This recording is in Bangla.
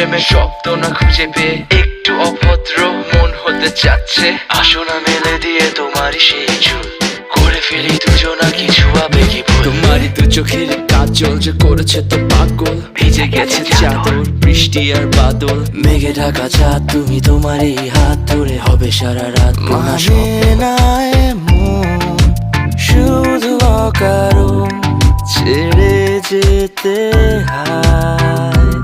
প্রেমের শব্দ না খুঁজে পেয়ে একটু অভদ্র মন হতে চাচ্ছে। আসো না মেলে দিয়ে তোমারই সেই চুল, করে ফেলি দুজনা কিছু আবেগী ভুল। তোমারই দু চোখের কাজল যে করেছে তো পাগল, ভিজে গেছে চাদর বৃষ্টি আর বাদল। মেঘে ঢাকা চাঁদ তুমি তোমারই হাত ধরে হবে সারা রাত। মানে না এমন শুধু অকারণ ছেড়ে যেতে হয়।